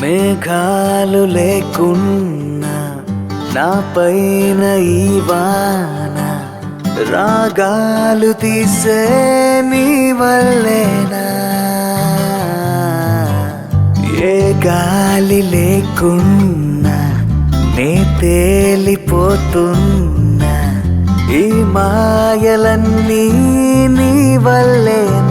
మేఘాలు లేకున్నా నా పైన ఈ వాన రాగాలు తీసే నీ వల్లేనా ఏ గాలి లేకున్నా నే తేలిపోతున్నా ఈ మాయలన్నీ నీ వల్లేనా